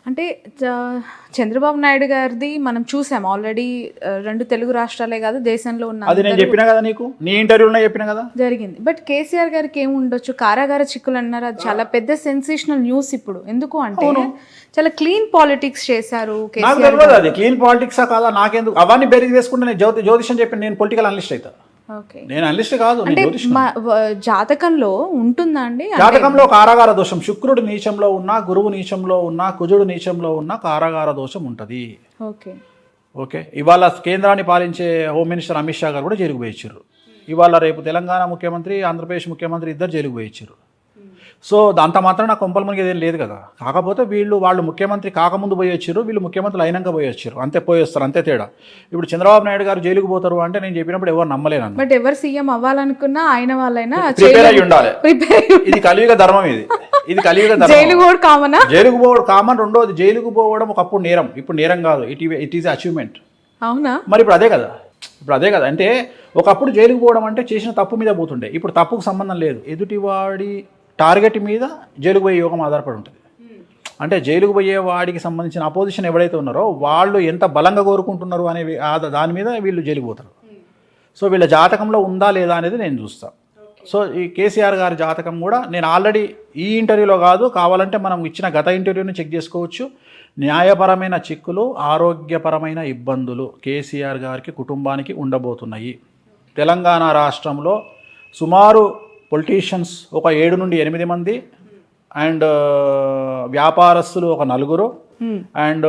అంటే చంద్రబాబు నాయుడు గారిది మనం చూసాం ఆల్రెడీ, 2 తెలుగు రాష్ట్రాలే కాదు దేశంలో ఉన్న అది నేను చెప్పినా కదా నీకు, నీ ఇంటర్వ్యూలో చెప్పినా కదా జరిగింది. బట్ కేసీఆర్ గారికి ఏమి ఉండొచ్చు, కారాగార చిక్కులు అన్నారు, అది చాలా పెద్ద సెన్సేషనల్ న్యూస్ ఇప్పుడు. ఎందుకు అంటే చాలా క్లీన్ పాలిటిక్స్ చేశారు నాకు తెలియదు అది క్లీన్ పాలిటిక్సా కాదా నాకెందుకు, అవన్నీ బెరీజ్ వేసుకుంటే నేను జ్యోతిషం చెప్పి నేను పొలిటికల్ అనలిస్ట్ అవుతా. నేను అనలిస్ట్ కాదు. జాతకంలో ఉంటుందా అండి? జాతకంలో కారాగార దోషం, శుక్రుడు నీచంలో ఉన్నా, గురువు నీచంలో ఉన్నా, కుజుడు నీచంలో ఉన్నా కారాగార దోషం ఉంటుంది. ఓకే. ఇవాళ కేంద్రాన్ని పాలించే హోమ్ మినిస్టర్ అమిత్ షా గారు కూడా జైలుకు పోయిచ్చారు. ఇవాళ రేపు తెలంగాణ ముఖ్యమంత్రి, ఆంధ్రప్రదేశ్ ముఖ్యమంత్రి ఇద్దరు జైలుకు పోయిచ్చారు. సో అంత మాత్రం నాకు కొంపల మనకి ఏదేం లేదు కదా. కాకపోతే వాళ్ళు ముఖ్యమంత్రి కాకముందు పోయి వచ్చారు, వీళ్ళు ముఖ్యమంత్రులు అయినాక పోయి వచ్చారు, అంతే పోయేస్తారు, అంతే తేడా. ఇప్పుడు చంద్రబాబు నాయుడు గారు జైలుకు పోతారు అంటే నేను చెప్పినప్పుడు ఎవరు నమ్మలేను. బట్ ఎవరు సీఎం అవ్వాలనుకున్నా ఆయన వాళ్ళైనా ప్రిపేర్ అయ్యి ఉండాలి. ఇది కలియుగ ధర్మం, ఇది కలియుగ ధర్మం. జైలుకు పోవడం కామన్. రెండోది, జైలుకు పోవడం ఒకప్పుడు నేరం, ఇప్పుడు నేరం కాదు, ఇట్ ఈస్ అచీవ్మెంట్. అవునా? మరి ఇప్పుడు అదే కదా. అంటే ఒకప్పుడు జైలుకు పోవడం అంటే చేసిన తప్పు మీద పోతుండే, ఇప్పుడు తప్పుకు సంబంధం లేదు, ఎదుటివాడి టార్గెట్ మీద జైలుకు పోయే యోగం ఆధారపడి ఉంటుంది. అంటే జైలుకు పోయే వాడికి సంబంధించిన అపోజిషన్ ఎవరైతే ఉన్నారో వాళ్ళు ఎంత బలంగా కోరుకుంటున్నారు అనే దాని మీద వీళ్ళు జైలుకు పోతారు. సో వీళ్ళ జాతకంలో ఉందా లేదా అనేది నేను చూస్తాను. సో ఈ కేసీఆర్ గారి జాతకం కూడా నేను ఆల్రెడీ ఈ ఇంటర్వ్యూలో కాదు, కావాలంటే మనం ఇచ్చిన గత ఇంటర్వ్యూని చెక్ చేసుకోవచ్చు. న్యాయపరమైన చిక్కులు, ఆరోగ్యపరమైన ఇబ్బందులు కేసీఆర్ గారికి కుటుంబానికి ఉండబోతున్నాయి. తెలంగాణ రాష్ట్రంలో సుమారు పొలిటీషియన్స్ ఒక 7 నుండి 8 మంది, అండ్ వ్యాపారస్తులు ఒక 4, అండ్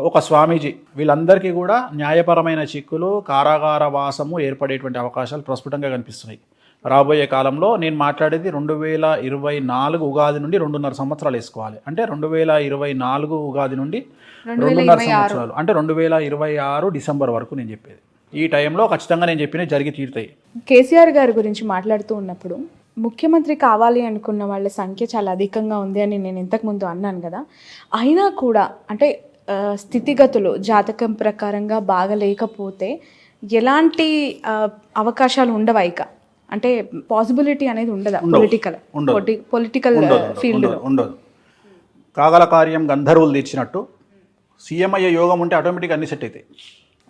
ఒక స్వామీజీ, వీళ్ళందరికీ కూడా న్యాయపరమైన చిక్కులు, కారాగార వాసము ఏర్పడేటువంటి అవకాశాలు ప్రస్ఫుటంగా కనిపిస్తున్నాయి రాబోయే కాలంలో. నేను మాట్లాడేది 2024 ఉగాది నుండి 2.5 సంవత్సరాలు వేసుకోవాలి. అంటే 2024 ఉగాది నుండి 2.5 సంవత్సరాలు, అంటే 2026 డిసెంబర్ వరకు నేను చెప్పేది. ఈ టైంలో ఖచ్చితంగా నేను చెప్పినవి జరిగి తీరుతాయి. కేసీఆర్ గారి గురించి మాట్లాడుతూ ఉన్నప్పుడు ముఖ్యమంత్రి కావాలి అనుకున్న వాళ్ళ సంఖ్య చాలా అధికంగా ఉంది అని నేను ఇంతకుముందు అన్నాను కదా. అయినా కూడా అంటే స్థితిగతులు జాతకం ప్రకారంగా బాగలేకపోతే ఎలాంటి అవకాశాలు ఉండవా? ఇక అంటే పాసిబిలిటీ అనేది ఉండదా పొలిటికల్ ఫీల్డ్? ఉండదు. కాగల కార్యం గంధర్వులు తీర్చినట్టు సీఎం అయ్యే యోగం ఉంటే ఆటోమేటిక్గా అన్ని సెట్ అవుతాయి.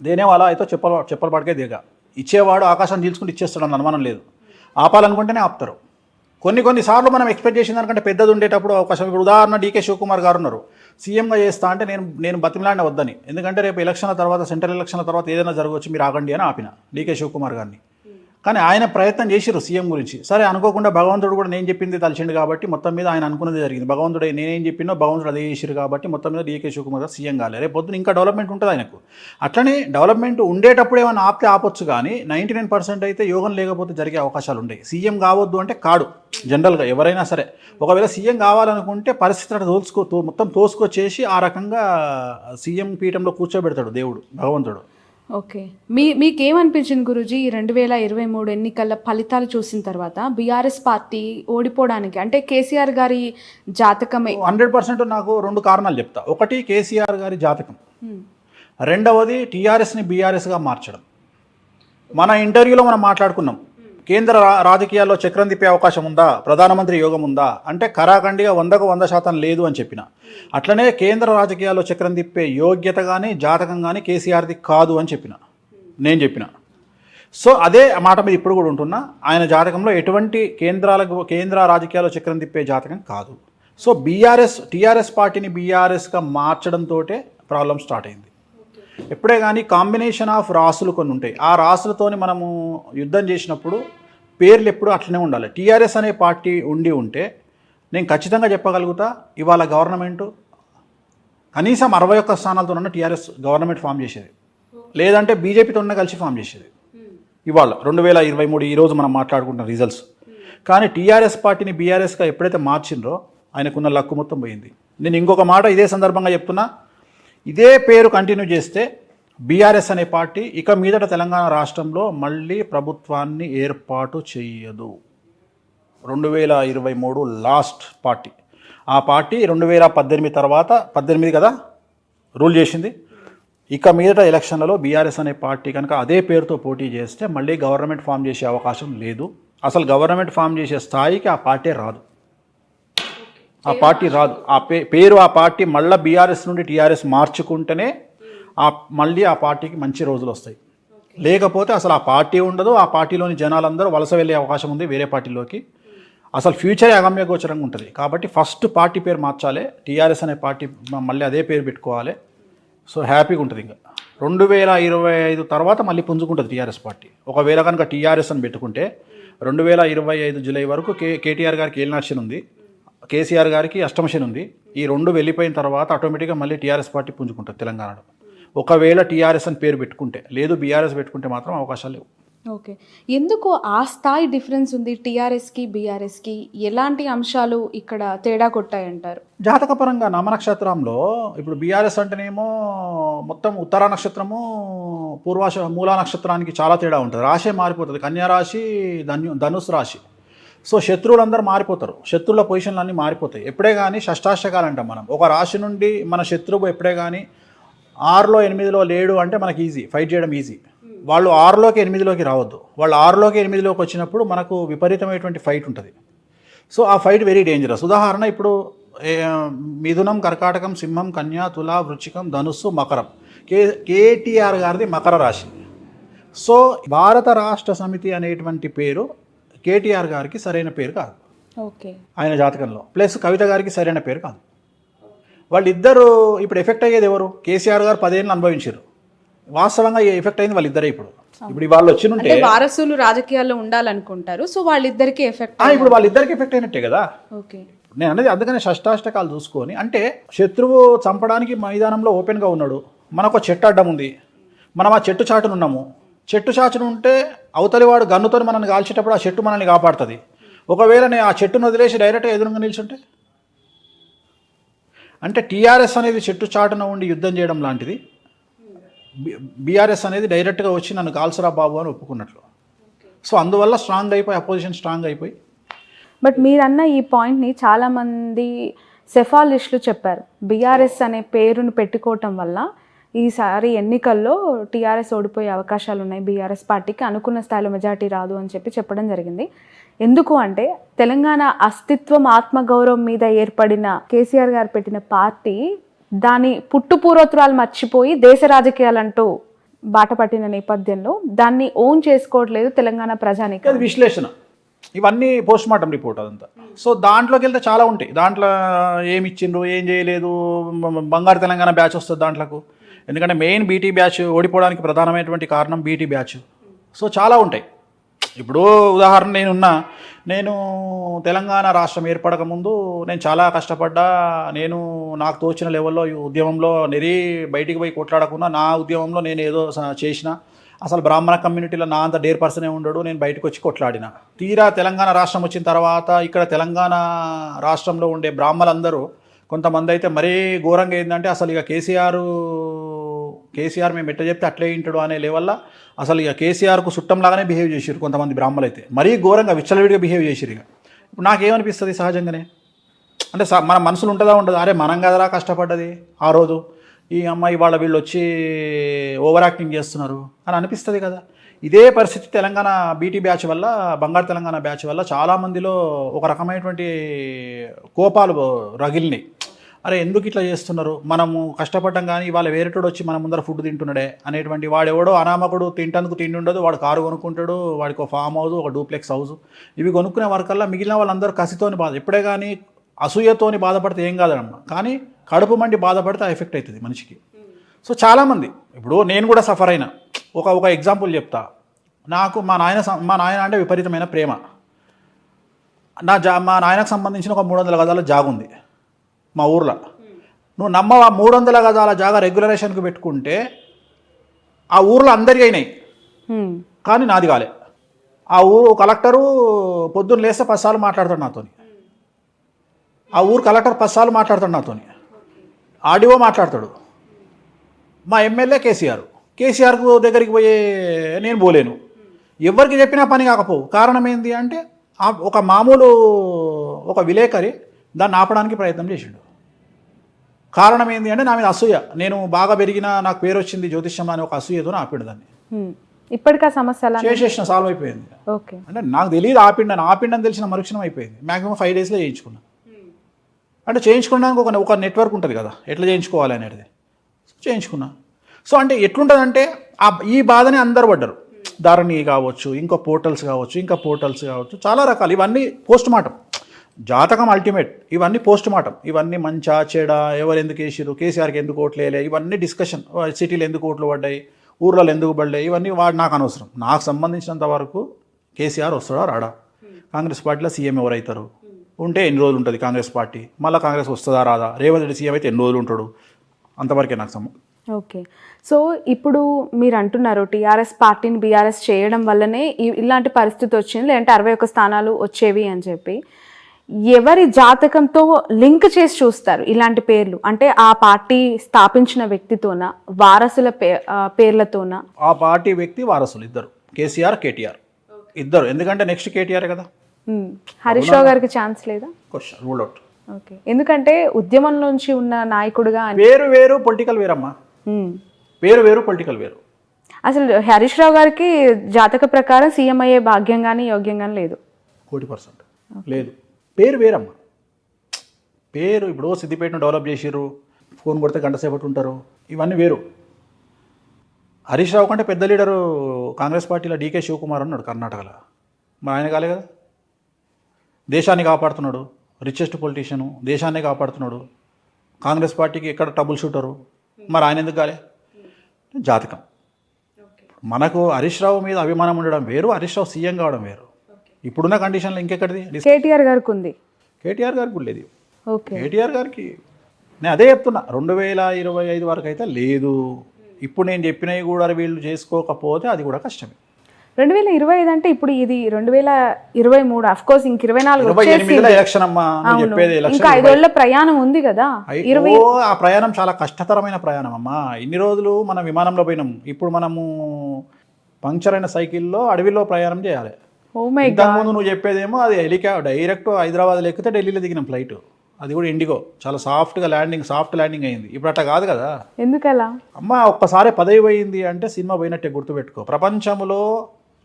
దేనే అలా అయితే చెప్పల పడకే దిగ. ఇచ్చేవాడు ఆకాశాన్ని తీసుకుంటే ఇచ్చేస్తాడు అన్న అనుమానం లేదు. ఆపాలనుకుంటేనే ఆపుతారు. కొన్నిసార్లు మనం ఎక్స్పెక్ట్ చేసిన దానికంటే పెద్దది ఉండేటప్పుడు అవకాశం. ఇప్పుడు ఉదాహరణ డీకే శివకుమార్ గారు ఉన్నారు, సీఎంగా చేస్తా అంటే నేను బతిమలాడిన వద్దని, ఎందుకంటే రేపు ఎలక్షన్ల తర్వాత, సెంట్రల్ ఎలక్షన్ల తర్వాత ఏదైనా జరగవచ్చు, మీరు ఆగండి అని ఆపిన డీకే శివకుమార్ గారిని. కానీ ఆయన ప్రయత్నం చేసిరు సీఎం గురించి. సరే అనుకోకుండా భగవంతుడు కూడా నేను చెప్పింది తలిచిండు కాబట్టి మొత్తం మీద ఆయన అనుకున్నది జరిగింది. భగవంతుడు నేనేం చెప్పినో భగవంతుడు అదే చేసిరు కాబట్టి మొత్తం మీద డీకే శివకుమార్ గారు సీఎం కాలేదు. రేపు పొద్దున ఇంకా డెవలప్మెంట్ ఉంటుంది ఆయనకు. అట్లనే డెవలప్మెంట్ ఉండేటప్పుడు ఏమైనా ఆపితే ఆపొచ్చు, కానీ 99% అయితే యోగం లేకపోతే జరిగే అవకాశాలు ఉంటాయి. సీఎం కావద్దు అంటే కాడు జనరల్గా ఎవరైనా సరే. ఒకవేళ సీఎం కావాలనుకుంటే పరిస్థితి మొత్తం తోసుకొచ్చేసి ఆ రకంగా సీఎం పీఠంలో కూర్చోబెడతాడు దేవుడు, భగవంతుడు. ఓకే. మీకేమనిపించింది గురూజీ 2023 ఎన్నికల ఫలితాలు చూసిన తర్వాత బీఆర్ఎస్ పార్టీ ఓడిపోవడానికి? అంటే కేసీఆర్ గారి జాతకమే 100%. నాకు 2 కారణాలు చెప్తా. ఒకటి కేసీఆర్ గారి జాతకం, రెండవది టీఆర్ఎస్ని బీఆర్ఎస్గా మార్చడం. మన ఇంటర్వ్యూలో మనం మాట్లాడుకున్నాం, కేంద్ర రాజకీయాల్లో చక్రం తిప్పే అవకాశం ఉందా, ప్రధానమంత్రి యోగం ఉందా అంటే ఖరాఖండిగా 100% లేదు అని చెప్పిన. అట్లనే కేంద్ర రాజకీయాల్లో చక్రం తిప్పే యోగ్యత కానీ జాతకం కానీ కేసీఆర్ది కాదు అని నేను చెప్పిన. సో అదే మాట మీద ఇప్పుడు కూడా ఉంటున్నా. ఆయన జాతకంలో ఎటువంటి కేంద్ర రాజకీయాల్లో చక్రం తిప్పే జాతకం కాదు. సో టీఆర్ఎస్ పార్టీని బీఆర్ఎస్గా మార్చడంతో ప్రాబ్లం స్టార్ట్ అయింది. ఎప్పుడే కానీ కాంబినేషన్ ఆఫ్ రాసులు కొన్ని ఉంటాయి, ఆ రాసులతోని మనము యుద్ధం చేసినప్పుడు పేర్లు ఎప్పుడు అట్లనే ఉండాలి. టీఆర్ఎస్ అనే పార్టీ ఉంటే నేను ఖచ్చితంగా చెప్పగలుగుతా, ఇవాళ గవర్నమెంటు కనీసం 61 స్థానాలతో ఉన్న టీఆర్ఎస్ గవర్నమెంట్ ఫామ్ చేసేది, లేదంటే బీజేపీతో కలిసి ఫామ్ చేసేది. ఇవాళ 2023 ఈరోజు మనం మాట్లాడుకుంటున్న రిజల్ట్స్. కానీ టీఆర్ఎస్ పార్టీని బీఆర్ఎస్గా ఎప్పుడైతే మార్చిండ్రో ఆయనకున్న లక్కు మొత్తం పోయింది. నేను ఇంకొక మాట ఇదే సందర్భంగా చెప్తున్నా, ఇదే పేరు కంటిన్యూ చేస్తే బీఆర్ఎస్ అనే పార్టీ ఇక మీదట తెలంగాణ రాష్ట్రంలో మళ్ళీ ప్రభుత్వాన్ని ఏర్పాటు చేయదు. 2023 లాస్ట్ పార్టీ. ఆ పార్టీ 2018 తర్వాత 18 కదా రూల్ చేసింది. ఇక మీదట ఎలక్షన్లలో బీఆర్ఎస్ అనే పార్టీ కనుక అదే పేరుతో పోటీ చేస్తే మళ్ళీ గవర్నమెంట్ ఫామ్ చేసే అవకాశం లేదు. అసలు గవర్నమెంట్ ఫామ్ చేసే స్థాయికి ఆ పార్టీ రాదు. ఆ పార్టీ రాదు. ఆ పేరు ఆ పార్టీ మళ్ళీ బీఆర్ఎస్ నుండి టీఆర్ఎస్ మార్చుకుంటేనే మళ్ళీ ఆ పార్టీకి మంచి రోజులు వస్తాయి. లేకపోతే అసలు ఆ పార్టీ ఉండదు. ఆ పార్టీలోని జనాలందరూ వలస వెళ్ళే అవకాశం ఉంది వేరే పార్టీలోకి. అసలు ఫ్యూచరే అగమ్యగోచరంగా ఉంటుంది. కాబట్టి ఫస్ట్ పార్టీ పేరు మార్చాలి. టీఆర్ఎస్ అనే పార్టీ మళ్ళీ అదే పేరు పెట్టుకోవాలి. సో హ్యాపీగా ఉంటుంది. ఇంకా 2025 తర్వాత మళ్ళీ పుంజుకుంటుంది టీఆర్ఎస్ పార్టీ. ఒకవేళ కనుక టీఆర్ఎస్ అని పెట్టుకుంటే 2025 జూలై వరకు కేటీఆర్ గారికి ఏలినాటి ఉంది, కేసీఆర్ గారికి అష్టమ శని ఉంది. ఈ రెండు వెళ్ళిపోయిన తర్వాత ఆటోమేటిక్గా మళ్ళీ టీఆర్ఎస్ పార్టీ పుంజుకుంటుంది తెలంగాణలో. ఒకవేళ టీఆర్ఎస్ అని పేరు పెట్టుకుంటే, లేదు బీఆర్ఎస్ పెట్టుకుంటే మాత్రం అవకాశాలు లేవు. ఓకే, ఎందుకు ఆ స్థాయి డిఫరెన్స్ ఉంది టీఆర్ఎస్కి బీఆర్ఎస్కి? ఎలాంటి అంశాలు ఇక్కడ తేడా కొట్టాయంటారు? జాతకపరంగా నామనక్షత్రంలో ఇప్పుడు బీఆర్ఎస్ అంటేనేమో మొత్తం ఉత్తరా నక్షత్రము మూలా నక్షత్రానికి చాలా తేడా ఉంటుంది. రాశే మారిపోతుంది. కన్యా రాశి, ధనుసు రాశి. సో శత్రువులందరూ మారిపోతారు. శత్రువుల పొజిషన్లు అన్నీ మారిపోతాయి. ఎప్పుడే కానీ షష్టాష్టకాలు అంటాం మనం. ఒక రాశి నుండి మన శత్రువు ఎప్పుడే కానీ 6లో 8లో లేడు అంటే మనకి ఈజీ, ఫైట్ చేయడం ఈజీ. వాళ్ళు 6లోకి 8లోకి రావద్దు. వాళ్ళు 6లోకి 8లోకి వచ్చినప్పుడు మనకు విపరీతమైనటువంటి ఫైట్ ఉంటుంది. సో ఆ ఫైట్ వెరీ డేంజరస్. ఉదాహరణ ఇప్పుడు మిథునం, కర్కాటకం, సింహం, కన్యా, తుల, వృశ్చికం, ధనుస్సు, మకరం. కేటీఆర్ గారిది మకర రాశి. సో భారత రాష్ట్ర సమితి అనేటువంటి పేరు కేటీఆర్ గారికి సరైన పేరు కాదు. ఓకే, ఆయన జాతకంలో. ప్లస్ కవిత గారికి సరైన పేరు కాదు. వాళ్ళిద్దరూ ఇప్పుడు ఎఫెక్ట్ అయ్యేది ఎవరు? కేసీఆర్ గారు 10 ఏళ్ళు అనుభవించారు. వాస్తవంగా ఎఫెక్ట్ అయింది వాళ్ళిద్దరే. ఇప్పుడు వాళ్ళు వచ్చినుంటే వారసులు రాజకీయాల్లో ఉండాలనుకుంటారు. సో వాళ్ళిద్దరికి ఎఫెక్ట్, ఇప్పుడు వాళ్ళిద్దరికి ఎఫెక్ట్ అయినట్టే కదా. ఓకే, నేను అనేది అందుకనే షష్టాష్టకాలు చూసుకొని, అంటే శత్రువు చంపడానికి మైదానంలో ఓపెన్గా ఉన్నాడు, మనకు చెట్టు అడ్డం ఉంది, మనం ఆ చెట్టు చాటును ఉన్నాము. చెట్టు చాటును ఉంటే అవతలి వాడు గన్నుతో మనల్ని కాల్చేటప్పుడు ఆ చెట్టు మనల్ని కాపాడుతుంది. ఒకవేళ నేను ఆ చెట్టును వదిలేసి డైరెక్ట్గా ఎదురుగా నిల్చుంటే, అంటే టీఆర్ఎస్ అనేది చెట్టు చాటున ఉండి యుద్ధం చేయడం లాంటిది. బీఆర్ఎస్ అనేది డైరెక్ట్గా వచ్చి నన్ను కాల్సరా బాబు అని ఒప్పుకున్నట్లు. సో అందువల్ల స్ట్రాంగ్ అయిపోయి, అపోజిషన్ స్ట్రాంగ్ అయిపోయి. బట్ మీరన్న ఈ పాయింట్ని చాలామంది సెఫాలిస్టులు చెప్పారు. బీఆర్ఎస్ అనే పేరును పెట్టుకోవటం వల్ల ఈసారి ఎన్నికల్లో టీఆర్ఎస్ ఓడిపోయే అవకాశాలు ఉన్నాయి, బీఆర్ఎస్ పార్టీకి అనుకున్న స్థాయిలో మెజార్టీ రాదు అని చెప్పడం జరిగింది. ఎందుకు అంటే తెలంగాణ అస్తిత్వం, ఆత్మగౌరవం మీద ఏర్పడిన కేసీఆర్ గారు పెట్టిన పార్టీ దాని పుట్టుపూర్వత్రాలు మర్చిపోయి దేశ రాజకీయాలంటూ బాట పట్టిన నేపథ్యంలో దాన్ని ఓన్ చేసుకోవట్లేదు తెలంగాణ ప్రజానికి. విశ్లేషణ ఇవన్నీ పోస్ట్ మార్టం రిపోర్ట్ అదంతా. సో దాంట్లోకి వెళ్తే చాలా ఉంటాయి. దాంట్లో ఏమి ఇచ్చిండ్రు, ఏం చేయలేదు, బంగారు తెలంగాణ బ్యాచ్ వస్తుంది దాంట్లోకి. ఎందుకంటే మెయిన్ బీటీ బ్యాచ్ ఓడిపోవడానికి ప్రధానమైనటువంటి కారణం బీటీ బ్యాచ్. సో చాలా ఉంటాయి. ఇప్పుడు ఉదాహరణ నేను తెలంగాణ రాష్ట్రం ఏర్పడక ముందు నేను చాలా కష్టపడ్డా. నేను నాకు తోచిన లెవెల్లో ఈ ఉద్యమంలో బయటికి పోయి కొట్లాడకుండా నా ఉద్యమంలో నేను ఏదో చేసిన. అసలు బ్రాహ్మణ కమ్యూనిటీలో నా అంత డేర్ పర్సనే ఉండడు, నేను బయటకు వచ్చి కొట్లాడిన. తీరా తెలంగాణ రాష్ట్రం వచ్చిన తర్వాత ఇక్కడ తెలంగాణ రాష్ట్రంలో ఉండే బ్రాహ్మలందరూ కొంతమంది అయితే మరీ ఘోరంగా ఏంటంటే అసలు ఇక కేసీఆర్ మేము ఎట్లా చెప్తే అట్లే ఇంటాడు అనే లెవెల్లో అసలు ఇక కేసీఆర్కు చుట్టంలాగానే బిహేవ్ చేసారు కొంతమంది బ్రాహ్మలు. అయితే మరీ ఘోరంగా విచ్చలవిడిగా బిహేవ్ చేసారు. ఇక ఇప్పుడు నాకేమనిపిస్తుంది సహజంగానే, అంటే మన మనసులు ఉంటుందా ఉండదు, అరే మనం కదరా కష్టపడ్డది ఆ రోజు, ఈ అమ్మాయి వాళ్ళ వీళ్ళు వచ్చి ఓవర్ యాక్టింగ్ చేస్తున్నారు అని అనిపిస్తుంది కదా. ఇదే పరిస్థితి తెలంగాణ బీటీ బ్యాచ్ వల్ల, బంగారు తెలంగాణ బ్యాచ్ వల్ల చాలామందిలో ఒక రకమైనటువంటి కోపాలు రగిలినాయి. అరే ఎందుకు ఇట్లా చేస్తున్నారు, మనము కష్టపడ్డం కానీ ఇవాళ వేరేటోడు వచ్చి మన ముందర ఫుడ్ తింటున్నాడే అనేటువంటి. వాడెవడో అనామకుడు తింటందుకు తిండి ఉండదు, వాడు కారు కొనుక్కుంటాడు, వాడికి ఒక ఫామ్ హౌస్, ఒక డూప్లెక్స్ హౌస్, ఇవి కొనుక్కునే వరకల్లా మిగిలిన వాళ్ళందరూ కసితోని బాధ. ఎప్పుడే కానీ అసూయతోని బాధపడితే ఏం కాదనమ్మా, కానీ కడుపు మండి బాధపడితే ఆ ఎఫెక్ట్ అవుతుంది మనిషికి. సో చాలామంది, ఇప్పుడు నేను కూడా సఫర్ అయినా. ఒక ఎగ్జాంపుల్ చెప్తా. నాకు మా నాయన అంటే విపరీతమైన ప్రేమ. మా నాయనకు సంబంధించిన ఒక 300 గజాల జాగ ఉంది మా ఊర్లో. నువ్వు నమ్మవా, 300 గజాల జాగా రెగ్యులరేషన్కి పెట్టుకుంటే ఆ ఊర్లో అందరికీ అయినాయి, కానీ నాది కాలే. ఆ ఊరు కలెక్టరు పొద్దున్న లేస్తే 10 సార్లు మాట్లాడతాడు నాతోని. ఆ ఊరు కలెక్టర్ 10 సార్లు మాట్లాడతాడు నాతోని. ఆర్డీఓ మాట్లాడతాడు. మా ఎమ్మెల్యే కేసీఆర్కు దగ్గరికి పోయే నేను పోలేను. ఎవరికి చెప్పినా పని కాకపోవు. కారణం ఏంటి అంటే ఒక మామూలు ఒక విలేకరి దాన్ని ఆపడానికి ప్రయత్నం చేసిండు. కారణం ఏంటి అంటే నా మీద అసూయ. నేను బాగా పెరిగిన, నాకు పేరు వచ్చింది జ్యోతిష్యం అని ఒక అసూయతో ఆపిండు దాన్ని. ఇప్పటికా సమస్య చేసేసిన సాల్వ్ అయిపోయింది. ఓకే, అంటే నాకు తెలియదు ఆపిండని తెలిసిన మరుక్షణం అయిపోయింది. మ్యాక్సిమం 5 డేస్లో చేయించుకున్నా. అంటే చేయించుకోవడానికి ఒక నెట్వర్క్ ఉంటుంది కదా, ఎట్లా చేయించుకోవాలి అనేది చేయించుకున్నా. సో అంటే ఎట్లుంటుందంటే ఈ బాధని అందరు పడ్డారు. ధరణి కావచ్చు, ఇంకా పోర్టల్స్ కావచ్చు, చాలా రకాలు. ఇవన్నీ పోస్ట్ మార్టం, జాతకం అల్టిమేట్, ఇవన్నీ పోస్ట్ మార్టం. ఇవన్నీ మంచా చెడా, ఎవరు ఎందుకు వేసిరు, కేసీఆర్కి ఎందుకు ఓట్లు వేయలే, ఇవన్నీ డిస్కషన్. సిటీలు ఎందుకు ఓట్లు పడ్డాయి, ఊర్లలో ఎందుకు పడ్డాయి, ఇవన్నీ నాకు అనవసరం. నాకు సంబంధించినంత వరకు కేసీఆర్ వస్తాడా రాడా, కాంగ్రెస్ పార్టీలో సీఎం ఎవరైతారు, ఉంటే ఎన్ని రోజులు ఉంటుంది కాంగ్రెస్ పార్టీ, మళ్ళీ కాంగ్రెస్ వస్తుందా రాదా, రేవంత్ రెడ్డి సీఎం అయితే ఎన్ని రోజులు ఉంటాడు, అంతవరకే నాకు సంబంధం. ఓకే. సో ఇప్పుడు మీరు అంటున్నారు టీఆర్ఎస్ పార్టీని బీఆర్ఎస్ చేయడం వల్లనే ఇలాంటి పరిస్థితి వచ్చింది, లేదంటే 61 స్థానాలు వచ్చేవి అని చెప్పి. ఎవరి జాతకంతో లింక్ చేసి చూస్తారు ఇలాంటి పేర్లు? అంటే ఆ పార్టీ స్థాపించిన వ్యక్తితోనా, వారసుల పేర్లతోనా? ఆ పార్టీ వ్యక్తి వారసులు ఇద్దరు, కేసీఆర్ కేటీఆర్ ఇద్దరు. ఎందుకంటే నెక్స్ట్ కేటీఆర్ కదా. హరీష్ రావు గారికి ఛాన్స్ లేదా? Question rule out. ఓకే. ఎందుకంటే ఉద్యమం నుంచి ఉన్న నాయకుడుగా వేరు పొలిటికల్ వేరమ్మా, వేరు పొలిటికల్ వేరు. అసలు హరీష్ రావు గారికి జాతక ప్రకారం సీఎం అయ్యే భాగ్యం కానీ యోగ్యం కానీ లేదు. 100% లేదు. పేరు వేరమ్మా. పేరు ఇప్పుడు సిద్దిపేటను డెవలప్ చేసిర్రు, ఫోన్ కొడితే గంట సేపటి ఉంటారు, ఇవన్నీ వేరు. హరీష్ రావు కంటే పెద్ద లీడరు కాంగ్రెస్ పార్టీలో డీకే శివకుమార్ ఉన్నాడు కర్ణాటకలో, మరి ఆయన కాలే కదా. దేశాన్ని కాపాడుతున్నాడు, రిచెస్ట్ పొలిటీషియను, దేశాన్నే కాపాడుతున్నాడు. కాంగ్రెస్ పార్టీకి ఎక్కడ ట్రబుల్ షూటరు, మరి ఆయన ఎందుకు కాలే? జాతకం. మనకు హరీష్ రావు మీద అభిమానం ఉండడం వేరు, హరీష్ రావు సీఎం కావడం వేరు. ఇప్పుడున్న కండిషన్లో ఇంకెక్కడిది? కేటీఆర్ గారికి ఉంది, కేటీఆర్ గారికి కూడా లేదు. ఓకే. కేటీఆర్ గారికి నేను అదే చెప్తున్నా, 2025 వరకు అయితే లేదు. ఇప్పుడు నేను చెప్పినవి కూడా వీళ్ళు చేసుకోకపోతే అది కూడా కష్టమే. 2025 అంటే ఇప్పుడు ఇది 2023, అఫ్ కోర్స్ ఇంక 24 ఎలక్షన్ అమ్మా, చెప్పేది ఇంకా 5 ఏళ్ల ప్రయాణం ఉంది కదా. ఆ ప్రయాణం చాలా కష్టతరమైన ప్రయాణం అమ్మా. ఇన్ని రోజులు మనం విమానంలో పోయినాం, ఇప్పుడు మనము పంక్చర్ అయిన సైకిల్లో అడవిలో ప్రయాణం చేయాలి. ఇంతకుముందు నువ్వు చెప్పేదేమో అది డైరెక్ట్ హైదరాబాద్ ఎక్కితే ఢిల్లీలో దిగినాం ఫ్లైట్, అది కూడా ఇండిగో, చాలా సాఫ్ట్ ల్యాండింగ్ అయింది. ఇప్పుడు అట్లా కాదు కదా. ఎందుకలా అమ్మ? ఒక్కసారి పదవి పోయింది అంటే సినిమా పోయినట్టే గుర్తుపెట్టుకో. ప్రపంచంలో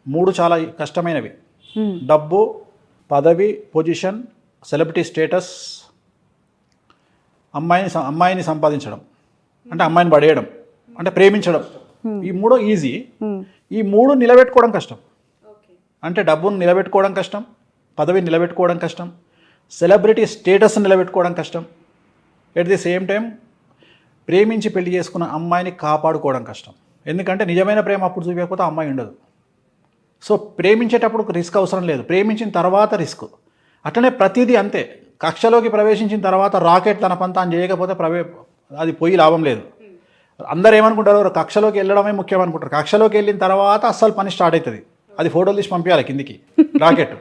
3 చాలా కష్టమైనవి: డబ్బు, పదవి, పొజిషన్, సెలబ్రిటీ స్టేటస్, అమ్మాయిని సంపాదించడం, అంటే అమ్మాయిని పడేయడం, అంటే ప్రేమించడం. ఈ 3 ఈజీ. ఈ 3 నిలబెట్టుకోవడం కష్టం. అంటే డబ్బును నిలబెట్టుకోవడం కష్టం, పదవిని నిలబెట్టుకోవడం కష్టం, సెలబ్రిటీ స్టేటస్ని నిలబెట్టుకోవడం కష్టం. ఎట్ ది సేమ్ టైం ప్రేమించి పెళ్లి చేసుకున్న అమ్మాయిని కాపాడుకోవడం కష్టం. ఎందుకంటే నిజమైన ప్రేమ అప్పుడు చూపించకపోతే అమ్మాయి ఉండదు. సో ప్రేమించేటప్పుడు రిస్క్ అవసరం లేదు, ప్రేమించిన తర్వాత రిస్క్. అట్లనే ప్రతిదీ అంతే. కక్షలోకి ప్రవేశించిన తర్వాత రాకెట్ తన పని తాను చేయకపోతే అది పోయి లాభం లేదు. అందరూ ఏమనుకుంటారు, కక్షలోకి వెళ్ళడమే ముఖ్యం అనుకుంటారు. కక్షలోకి వెళ్ళిన తర్వాత అస్సలు పని స్టార్ట్ అవుతుంది. అది ఫోటోలు తీసి పంపించాలి కిందికి రాకెట్.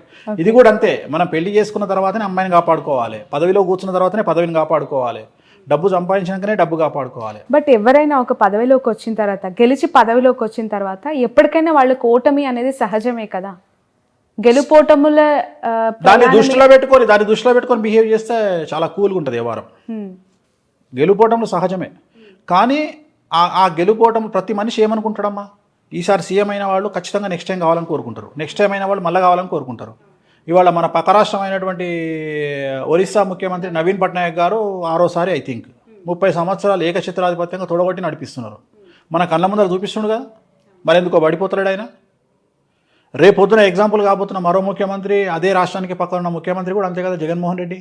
ఇది కూడా అంతే. మనం పెళ్లి చేసుకున్న తర్వాతనే అమ్మాయిని కాపాడుకోవాలి, పదవిలో కూర్చున్న తర్వాతనే పదవిని కాపాడుకోవాలి, డబ్బు సంపాదించాకనే డబ్బు కాపాడుకోవాలి. బట్ ఎవరైనా ఒక పదవిలోకి వచ్చిన తర్వాత, గెలిచి పదవిలోకి వచ్చిన తర్వాత ఎప్పటికైనా వాళ్ళకి ఓటమి అనేది సహజమే కదా. గెలుపోటముల దాన్ని దృష్టిలో పెట్టుకొని బిహేవ్ చేస్తే చాలా కూల్గా ఉంటుంది వ్యవహారం. గెలుపోటములు సహజమే, కానీ ఆ గెలుపోవటం ప్రతి మనిషి ఏమనుకుంటాడమ్మా, ఈసారి సీఎం అయిన వాళ్ళు ఖచ్చితంగా నెక్స్ట్ టైం కావాలని కోరుకుంటారు, నెక్స్ట్ టైం అయిన వాళ్ళు మళ్ళీ కావాలని కోరుకుంటారు. ఇవాళ మన పక్క రాష్ట్రం అయినటువంటి ఒరిస్సా ముఖ్యమంత్రి నవీన్ పట్నాయక్ గారు 6వ సారి ఐ థింక్ 30 సంవత్సరాలు ఏకఛత్రాధిపత్యంగా తొడగొట్టి నడిపిస్తున్నారు. మన కళ్ళ ముందర చూపిస్తుండగా మరి ఎందుకో పడిపోతాడు ఆయన. రేపొద్దున ఎగ్జాంపుల్ కాబోతున్న మరో ముఖ్యమంత్రి, అదే రాష్ట్రానికి పక్కన ఉన్న ముఖ్యమంత్రి కూడా అంతే కదా, జగన్మోహన్ రెడ్డి.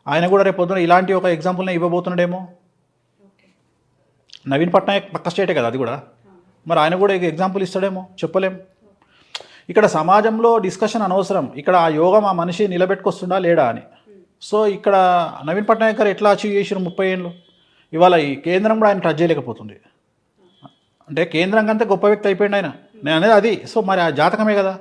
ఆయన కూడా రేపొద్దున ఇలాంటి ఒక ఎగ్జాంపుల్ని ఇవ్వబోతున్నాడేమో. నవీన్ పట్నాయక్ పక్క స్టేటే కదా అది కూడా, మరి ఆయన కూడా ఎగ్జాంపుల్ ఇస్తాడేమో, చెప్పలేం. ఇక్కడ సమాజంలో డిస్కషన్ అనవసరం. ఇక్కడ ఆ యోగం ఆ మనిషి నిలబెట్టుకొస్తుండా లేడా అని. సో ఇక్కడ నవీన్ పట్నాయక్ గారు ఎట్లా అచీవ్ చేసారు 30 ఏళ్ళు, ఇవాళ ఈ కేంద్రం కూడా ఆయన టచ్ చేయలేకపోతుంది. అంటే కేంద్రం కంటే గొప్ప వ్యక్తి అయిపోయింది ఆయన. నేను అనేది అది. సో మరి ఆ జాతకమే కదా.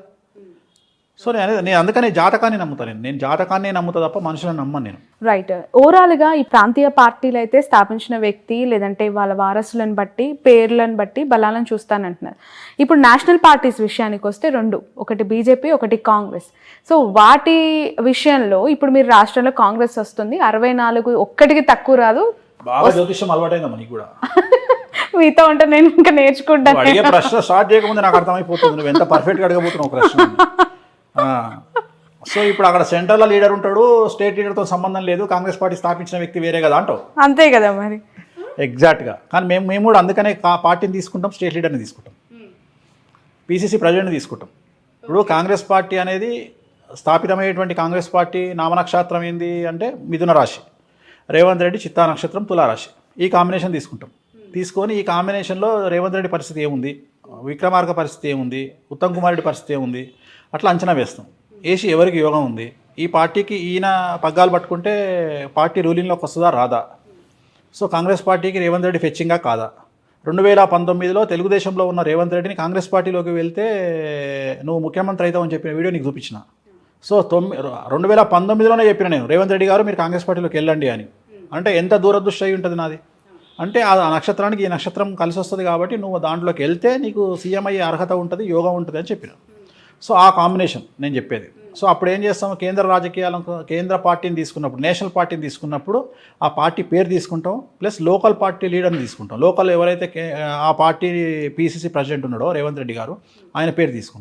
సో నేను అందుకనే జాతకాన్ని నమ్ముతాను. నేను జాతకాన్ని నమ్ముతా తప్ప మనుషులను నమ్మను నేను. రైట్. ఓవరాల్గా ఈ ప్రాంతీయ పార్టీలు అయితే స్థాపించిన వ్యక్తి లేదంటే వాళ్ళ వారసులను బట్టి, పేర్లను బట్టి బలాలను చూస్తానంటున్నారు. ఇప్పుడు నేషనల్ పార్టీస్ విషయానికి వస్తే 2, ఒకటి బీజేపీ, ఒకటి కాంగ్రెస్. సో వాటి విషయంలో ఇప్పుడు మీరు రాష్ట్రంలో కాంగ్రెస్ వస్తుంది, 64 ఒక్కటికి తక్కువ రాదు. బాగా జ్యోతిష్యం అలవాటైందమ్మా నీకు కూడా. మీతో ఉంటే నేను ఇంకా నేర్చుకుంటాను. అడిగే ప్రశ్న స్టార్ట్ చేయకముందు నాకు అర్థమైపోతుంది నువ్వు ఎంత పర్ఫెక్ట్గా అడగబోతున్నావు ప్రశ్న. సో ఇప్పుడు అక్కడ సెంట్రల్లో లీడర్ ఉంటాడు, స్టేట్ లీడర్తో సంబంధం లేదు, కాంగ్రెస్ పార్టీ స్థాపించిన వ్యక్తి వేరే కదా అంటావు. అంతే కదా మరి. ఎగ్జాక్ట్గా. కానీ మేము కూడా అందుకనే పార్టీని తీసుకుంటాం, స్టేట్ లీడర్ని తీసుకుంటాం, పీసీసీ ప్రెసిడెంట్ని తీసుకుంటాం. ఇప్పుడు కాంగ్రెస్ పార్టీ అనేది స్థాపితమైనటువంటి కాంగ్రెస్ పార్టీ నామనక్షత్రం ఏంది అంటే మిథున రాశి, రేవంత్ రెడ్డి చిత్తా నక్షత్రం తులారాశి. ఈ కాంబినేషన్ తీసుకుంటాం. తీసుకొని ఈ కాంబినేషన్లో రేవంత్ రెడ్డి పరిస్థితి ఏముంది, విక్రమార్క పరిస్థితి ఏముంది, ఉత్తమ్ కుమార్ రెడ్డి పరిస్థితి ఏముంది, అట్లా అంచనా వేస్తాం. వేసి ఎవరికి యోగం ఉంది, ఈ పార్టీకి ఈయన పగ్గాలు పట్టుకుంటే పార్టీ రూలింగ్లోకి వస్తుందా రాదా, సో కాంగ్రెస్ పార్టీకి రేవంత్ రెడ్డి ఫెచ్చింగా కాదా. 2019లో తెలుగుదేశంలో ఉన్న రేవంత్ రెడ్డిని కాంగ్రెస్ పార్టీలోకి వెళ్తే నువ్వు ముఖ్యమంత్రి అవుతావని చెప్పిన వీడియో నీకు చూపించిన. సో 2019లోనే చెప్పిన నేను, రేవంత్ రెడ్డి గారు మీరు కాంగ్రెస్ పార్టీలోకి వెళ్ళండి అని. అంటే ఎంత దూరదృష్టి అయి ఉంటుంది నాది. అంటే ఆ నక్షత్రానికి ఈ నక్షత్రం కలిసి వస్తుంది కాబట్టి నువ్వు దాంట్లోకి వెళ్తే నీకు సీఎం అయ్యే అర్హత ఉంటుంది, యోగం ఉంటుంది అని చెప్పిన. సో ఆ కాంబినేషన్ నేను చెప్పేది. సో అప్పుడు ఏం చేస్తాము, కేంద్ర రాజకీయాలకు కేంద్ర పార్టీని తీసుకున్నప్పుడు, నేషనల్ పార్టీని తీసుకున్నప్పుడు ఆ పార్టీ పేరు తీసుకుంటాం, ప్లస్ లోకల్ పార్టీ లీడర్ని తీసుకుంటాం. లోకల్ ఎవరైతే ఆ పార్టీ పీసీసీ ప్రెసిడెంట్ ఉన్నాడో రేవంత్ రెడ్డి గారు, ఆయన పేరు తీసుకుంటాం.